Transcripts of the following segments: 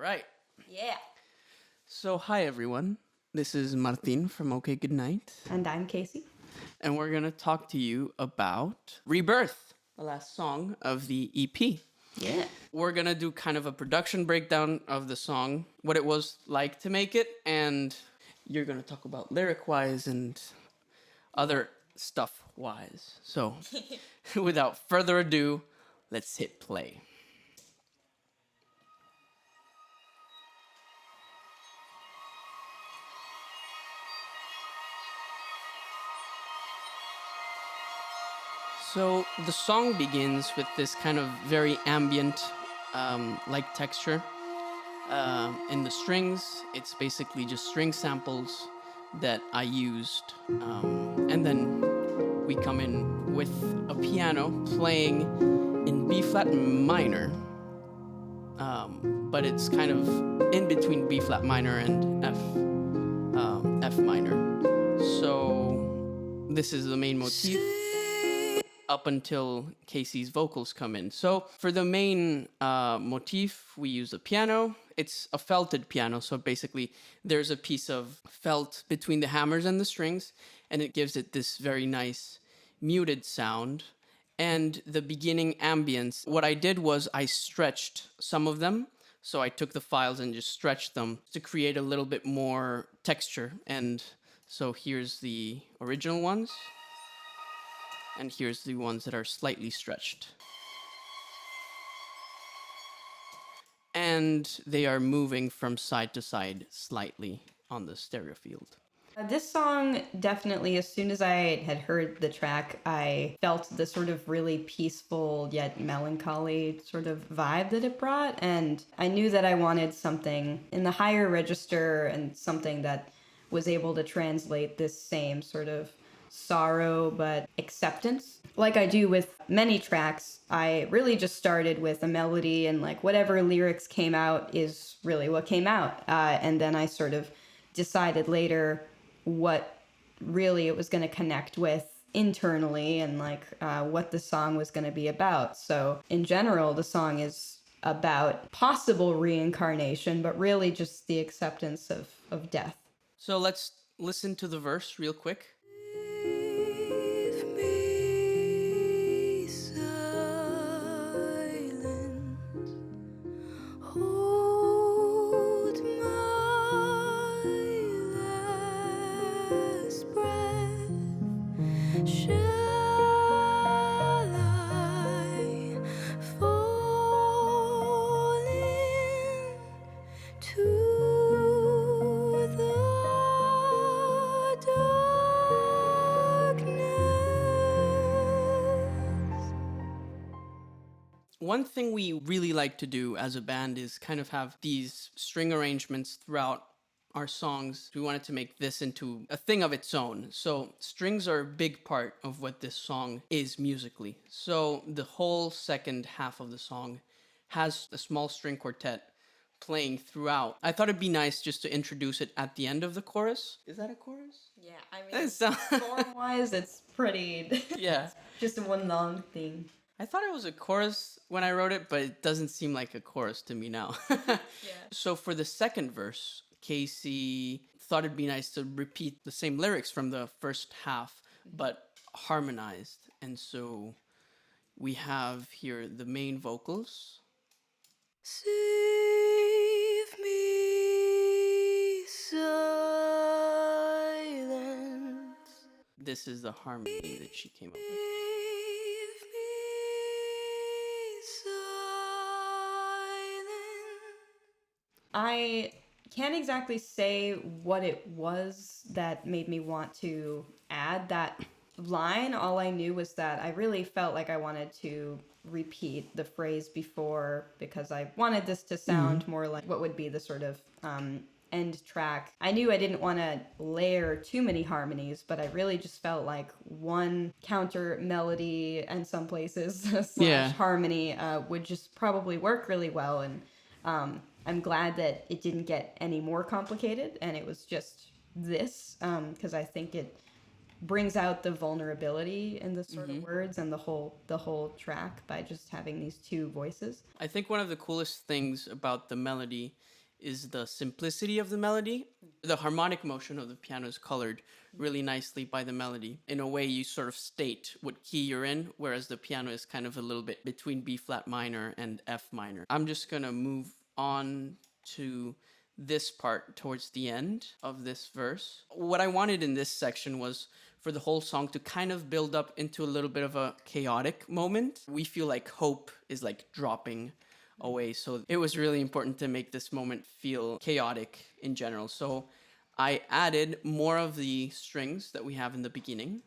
right. Yeah. So, hi everyone. This is Martin from OK Goodnight. And I'm Casey. And we're going to talk to you about Rebirth, the last song of the EP. Yeah. We're going to do kind of a production breakdown of the song, what it was like to make it, and you're going to talk about lyric-wise and other stuff-wise. So, without further ado, let's hit play. So the song begins with this kind of very ambient like texture. In the strings, it's basically just string samples that I used. And then we come in with a piano playing in B flat minor. But it's kind of in between B flat minor and F minor. So this is the main motif up until Casey's vocals come in. So for the main motif, we use a piano. It's a felted piano, so basically there's a piece of felt between the hammers and the strings, and it gives it this very nice muted sound. And the beginning ambience, what I did was I stretched some of them. So I took the files and just stretched them to create a little bit more texture. And so here's the original ones. And here's the ones that are slightly stretched. And they are moving from side to side slightly on the stereo field. This song definitely, as soon as I had heard the track, I felt the sort of really peaceful yet melancholy sort of vibe that it brought. And I knew that I wanted something in the higher register and something that was able to translate this same sort of sorrow but acceptance. Like I do with many tracks, I really just started with a melody and like whatever lyrics came out is really what came out. And then I sort of decided later what really it was going to connect with internally and like what the song was going to be about. So in general, the song is about possible reincarnation, but really just the acceptance of death. So let's listen to the verse real quick. One thing we really like to do as a band is kind of have these string arrangements throughout our songs. We wanted to make this into a thing of its own. So strings are a big part of what this song is musically. So the whole second half of the song has a small string quartet playing throughout. I thought it'd be nice just to introduce it at the end of the chorus. Is that a chorus? Yeah, I mean, form-wise, it's pretty... Yeah. Just one long thing. I thought it was a chorus when I wrote it, but it doesn't seem like a chorus to me now. Yeah. So for the second verse, Casey thought it'd be nice to repeat the same lyrics from the first half, but harmonized. And so we have here the main vocals. Save me silence. This is the harmony that she came up with. I can't exactly say what it was that made me want to add that line. All I knew was that I really felt like I wanted to repeat the phrase before because I wanted this to sound more like what would be the sort of end track. I knew I didn't want to layer too many harmonies, but I really just felt like one counter melody and some places slash harmony would just probably work really well. And I'm glad that it didn't get any more complicated and it was just this, because I think it brings out the vulnerability in the sort of words and the whole track by just having these two voices. I think one of the coolest things about the melody is the simplicity of the melody. The harmonic motion of the piano is colored really nicely by the melody. In a way, you sort of state what key you're in, whereas the piano is kind of a little bit between B flat minor and F minor. I'm just gonna move on to this part towards the end of this verse. What I wanted in this section was for the whole song to kind of build up into a little bit of a chaotic moment. We feel like hope is like dropping away. So it was really important to make this moment feel chaotic in general. So I added more of the strings that we have in the beginning.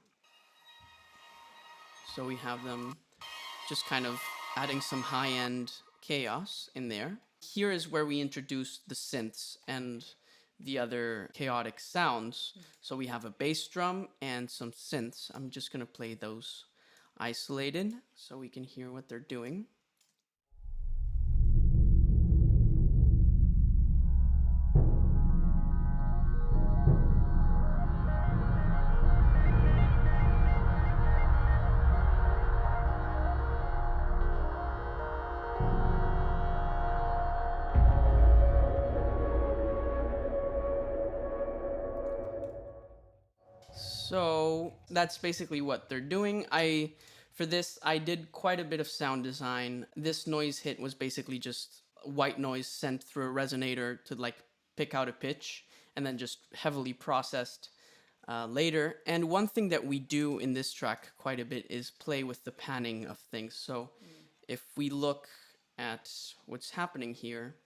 So we have them just kind of adding some high-end chaos in there. Here is where we introduce the synths and the other chaotic sounds. So we have a bass drum and some synths. I'm just gonna play those isolated so we can hear what they're doing. So that's basically what they're doing. For this, I did quite a bit of sound design. This noise hit was basically just white noise sent through a resonator to like pick out a pitch and then just heavily processed later. And one thing that we do in this track quite a bit is play with the panning of things. So if we look at what's happening here,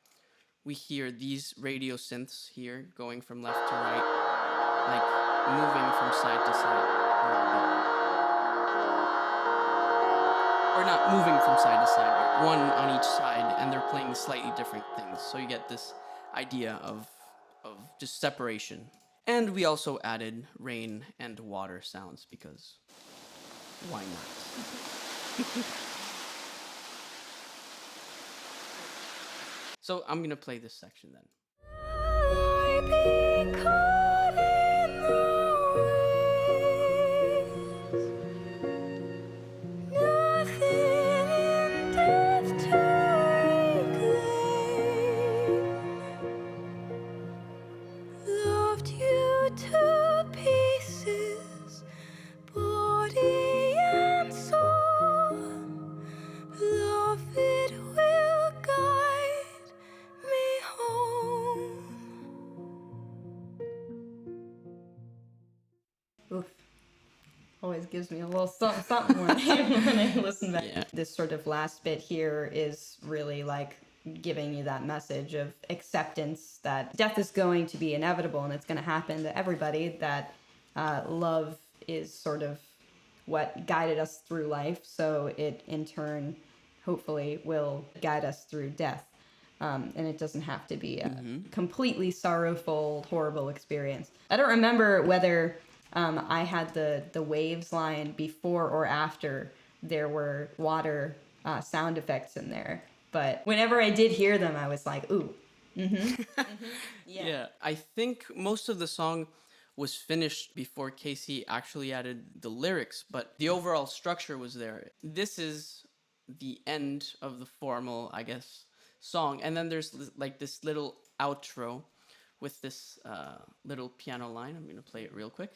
we hear these radio synths here going from left to right, like moving from side to side a little bit. Or not moving from side to side, but one on each side, and they're playing slightly different things. So you get this idea of just separation. And we also added rain and water sounds because why not? So I'm gonna play this section then. I be caught in the waves, nothing in death to reclaim. Loved you to pieces, body and soul. Love it will guide me home. Oof. Always gives me a little something when I listen back. Yeah. This sort of last bit here is really like giving you that message of acceptance that death is going to be inevitable and it's going to happen to everybody, that love is sort of what guided us through life, so it in turn hopefully will guide us through death. And it doesn't have to be a completely sorrowful, horrible experience. I don't remember whether I had the waves line before or after there were water sound effects in there. But whenever I did hear them, I was like, ooh. Yeah, I think most of the song was finished before Casey actually added the lyrics, but the overall structure was there. This is the end of the formal, I guess, song. And then there's like this little outro with this little piano line. I'm going to play it real quick.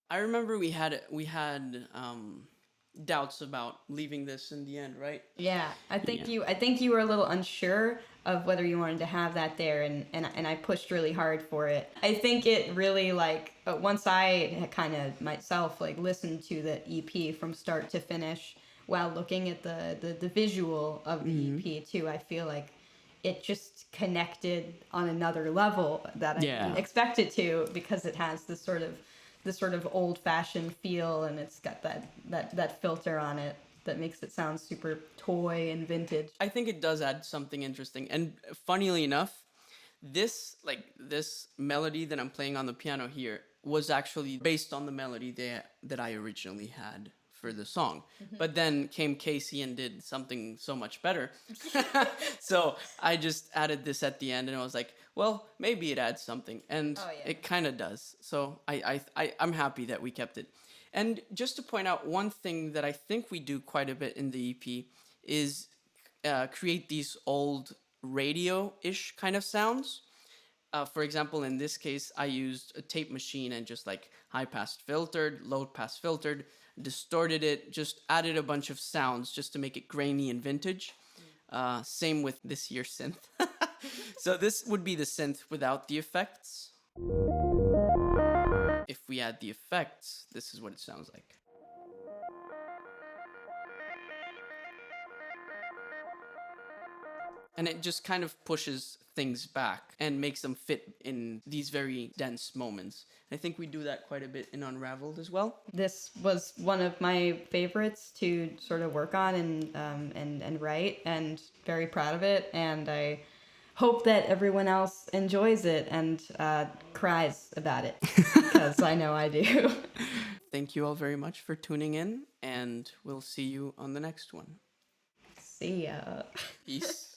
I remember we had doubts about leaving this in the end, right? Yeah, I think you were a little unsure of whether you wanted to have that there, and I pushed really hard for it. I think it really once I had kind of myself listened to the EP from start to finish while looking at the visual of the EP too, I feel like it just connected on another level that I didn't expect it to, because it has this sort of old-fashioned feel, and it's got that filter on it that makes it sound super toy and vintage. I think it does add something interesting. And funnily enough, this melody that I'm playing on the piano here was actually based on the melody that I originally had for the song. But then came Casey and did something so much better. So I just added this at the end, and I was like, well, maybe it adds something, and it kind of does. So I'm happy that we kept it. And just to point out one thing that I think we do quite a bit in the EP is create these old radio-ish kind of sounds. For example, in this case, I used a tape machine and just like high pass filtered, low pass filtered, distorted it, just added a bunch of sounds just to make it grainy and vintage. Same with this year's synth. So this would be the synth without the effects. If we add the effects, this is what it sounds like. And it just kind of pushes things back and makes them fit in these very dense moments. I think we do that quite a bit in Unraveled as well. This was one of my favorites to sort of work on and write, and very proud of it. And I hope that everyone else enjoys it and cries about it, because I know I do. Thank you all very much for tuning in, and we'll see you on the next one. See ya. Peace.